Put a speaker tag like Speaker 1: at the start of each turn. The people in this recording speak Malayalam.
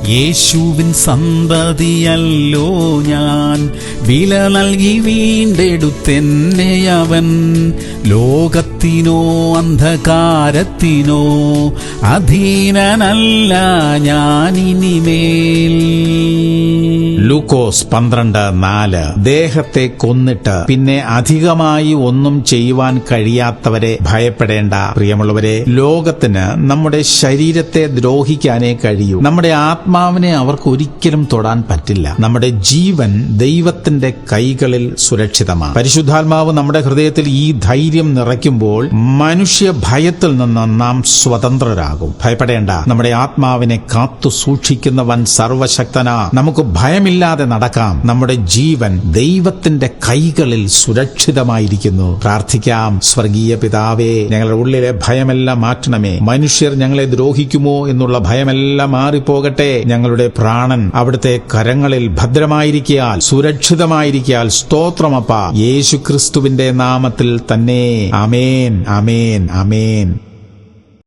Speaker 1: യേശുവിൻ സന്തതിയല്ലോ ഞാൻ, വില നൽകി വീണ്ടെടുത്തെന്നെ അവൻ. ലോകത്തിനോ അന്ധകാരത്തിനോ അധീനനല്ല ഞാനിനിമേൽ. ലൂക്കോസ് 12:4. ദേഹത്തെ കൊന്നിട്ട് പിന്നെ അധികമായി ഒന്നും ചെയ്യുവാൻ കഴിയാത്തവരെ ഭയപ്പെടേണ്ട. പ്രിയമുള്ളവരെ, ലോകത്തിന് നമ്മുടെ ശരീരത്തെ ദ്രോഹിക്കാനേ കഴിയൂ. നമ്മുടെ ആത്മാവിനെ അവർക്ക് ഒരിക്കലും തൊടാൻ പറ്റില്ല. നമ്മുടെ ജീവൻ ദൈവത്തിന്റെ കൈകളിൽ സുരക്ഷിതമാണ്. പരിശുദ്ധാത്മാവ് നമ്മുടെ ഹൃദയത്തിൽ ഈ ധൈര്യം നിറയ്ക്കുമ്പോൾ മനുഷ്യ ഭയത്തിൽ നിന്ന് നാം സ്വതന്ത്രരാകും. ഭയപ്പെടേണ്ട, നമ്മുടെ ആത്മാവിനെ കാത്തു സൂക്ഷിക്കുന്നവൻ സർവശക്തനാ. നമുക്ക് ഭയമില്ലാതെ നടക്കാം. നമ്മുടെ ജീവൻ ദൈവത്തിന്റെ കൈകളിൽ സുരക്ഷിതമായിരിക്കുന്നു. പ്രാർത്ഥിക്കാം. സ്വർഗീയ പിതാവേ, ഞങ്ങളുടെ ഉള്ളിലെ ഭയമെല്ലാം മാറ്റണമേ. മനുഷ്യർ ഞങ്ങളെ ദ്രോഹിക്കുമോ എന്നുള്ള ഭയമെല്ലാം മാറിപ്പോകട്ടെ. ഞങ്ങളുടെ പ്രാണൻ അവിടുത്തെ കരങ്ങളിൽ ഭദ്രമായിരിക്കാൽ, സുരക്ഷിതമായിരിക്കാൽ സ്തോത്രമപ്പ. യേശു ക്രിസ്തുവിന്റെ നാമത്തിൽ തന്നെ. ആമേൻ, ആമേൻ, ആമേൻ.